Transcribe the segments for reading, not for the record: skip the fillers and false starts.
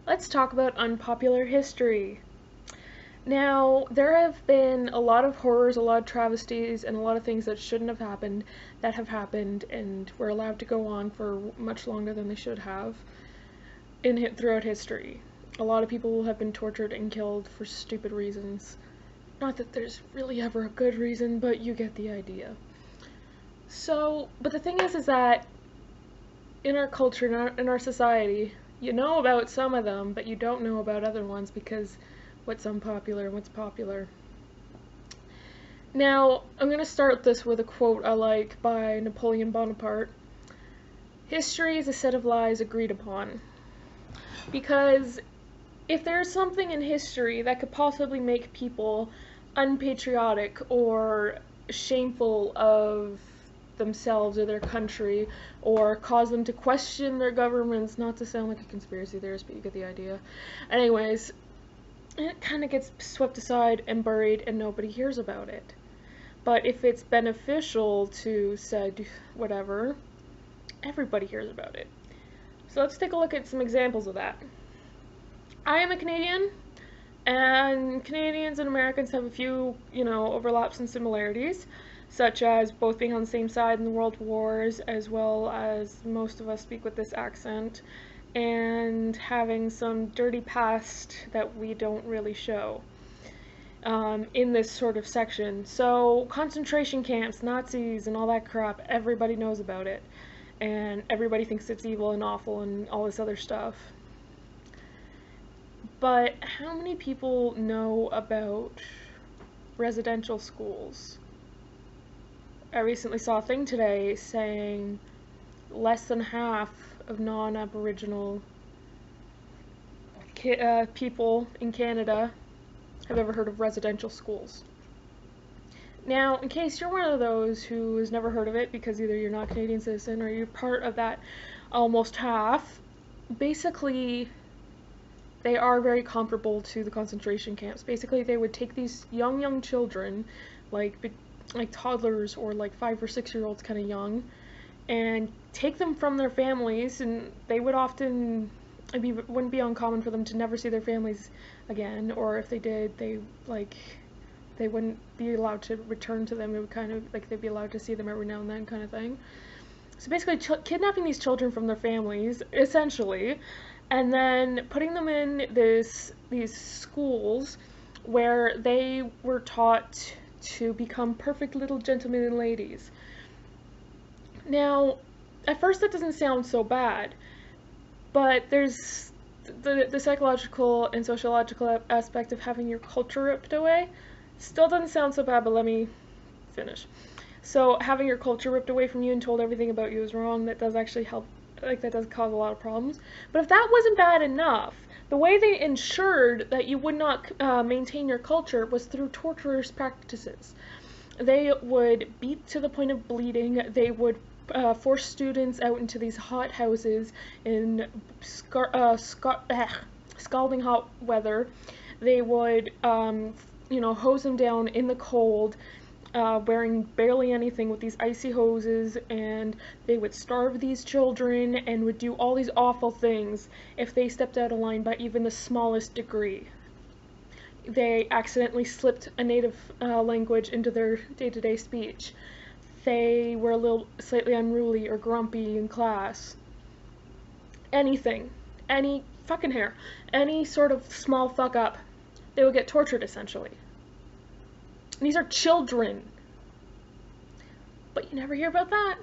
Let's talk about unpopular history. Now, there have been a lot of horrors, a lot of travesties, and a lot of things that shouldn't have happened that have happened and were allowed to go on for much longer than they should have throughout history. A lot of people have been tortured and killed for stupid reasons. Not that there's really ever a good reason, but you get the idea. But the thing is that in our culture, in our society, you know about some of them, but you don't know about other ones because what's unpopular and what's popular. Now, I'm going to start this with a quote I like by Napoleon Bonaparte. History is a set of lies agreed upon. Because if there's something in history that could possibly make people unpatriotic or shameful of themselves or their country or cause them to question their governments, not to sound like a conspiracy theorist, but you get the idea. Anyways, it kind of gets swept aside and buried and nobody hears about it. But if it's beneficial to said whatever, everybody hears about it. So let's take a look at some examples of that. I am a Canadian, and Canadians and Americans have a few, overlaps and similarities, such as both being on the same side in the World Wars, as well as most of us speak with this accent, and having some dirty past that we don't really show in this sort of section. So concentration camps, Nazis, and all that crap, everybody knows about it, and everybody thinks it's evil and awful and all this other stuff. But how many people know about residential schools? I recently saw a thing today saying less than half of non-Aboriginal people in Canada have ever heard of residential schools. Now, in case you're one of those who has never heard of it because either you're not a Canadian citizen or you're part of that almost half, basically they are very comparable to the concentration camps. Basically, they would take these young children, like toddlers or like 5 or 6 year olds, kind of young, and take them from their families, and they would often, wouldn't be uncommon for them to never see their families again, or if they did, they wouldn't be allowed to return to them. It would kind of like they'd be allowed to see them every now and then, kind of thing. So basically, kidnapping these children from their families, essentially, and then putting them in these schools where they were taught to become perfect little gentlemen and ladies. Now, at first that doesn't sound so bad, but there's the psychological and sociological aspect of having your culture ripped away. Still doesn't sound so bad, but let me finish. So having your culture ripped away from you and told everything about you is wrong, that does actually help, that does cause a lot of problems. But if that wasn't bad enough, the way they ensured that you would not maintain your culture was through torturous practices. They would beat to the point of bleeding. They would force students out into these hot houses in scalding hot weather. They would, hose them down in the cold, wearing barely anything with these icy hoses, and they would starve these children and would do all these awful things if they stepped out of line by even the smallest degree. They accidentally slipped a native language into their day-to-day speech. They were a little slightly unruly or grumpy in class. Anything. Any fucking hair. Any sort of small fuck up. They would get tortured, essentially. These are children. But you never hear about that.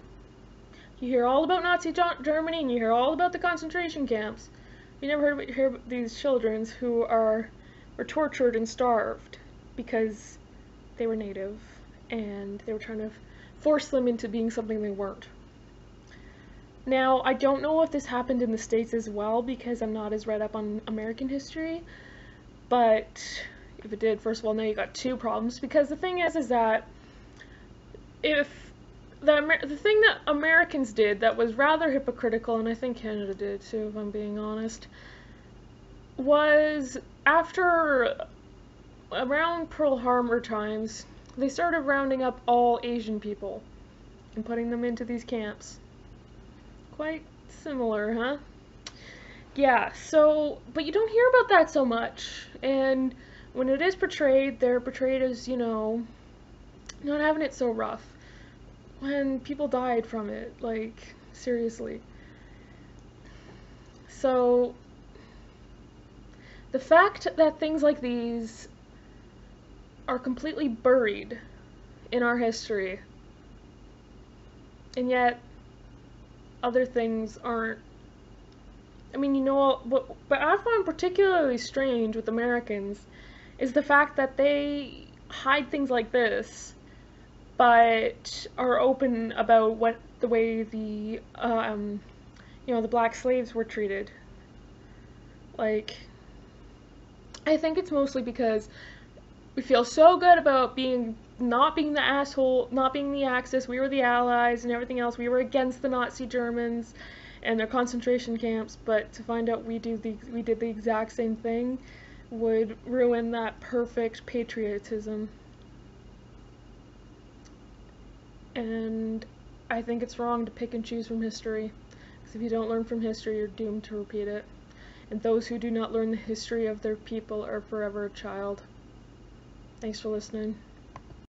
You hear all about Nazi Germany and you hear all about the concentration camps. You never hear about these children who were tortured and starved because they were native and they were trying to force them into being something they weren't. Now, I don't know if this happened in the States as well because I'm not as read up on American history, but if it did, first of all, now you got two problems, because the thing is that if the thing that Americans did that was rather hypocritical, and I think Canada did too, if I'm being honest, was after around Pearl Harbor times, they started rounding up all Asian people and putting them into these camps. Quite similar, huh? Yeah, so, but you don't hear about that so much. And when it is portrayed, they're portrayed as, not having it so rough. When people died from it, like, seriously. So, the fact that things like these are completely buried in our history, and yet other things aren't. I mean, but I find particularly strange with Americans is the fact that they hide things like this, but are open about the way the black slaves were treated. Like, I think it's mostly because we feel so good about not being the asshole, not being the Axis. We were the Allies and everything else. We were against the Nazi Germans and their concentration camps. But to find out we did the exact same thing would ruin that perfect patriotism. And I think it's wrong to pick and choose from history. Because if you don't learn from history, you're doomed to repeat it. And those who do not learn the history of their people are forever a child. Thanks for listening.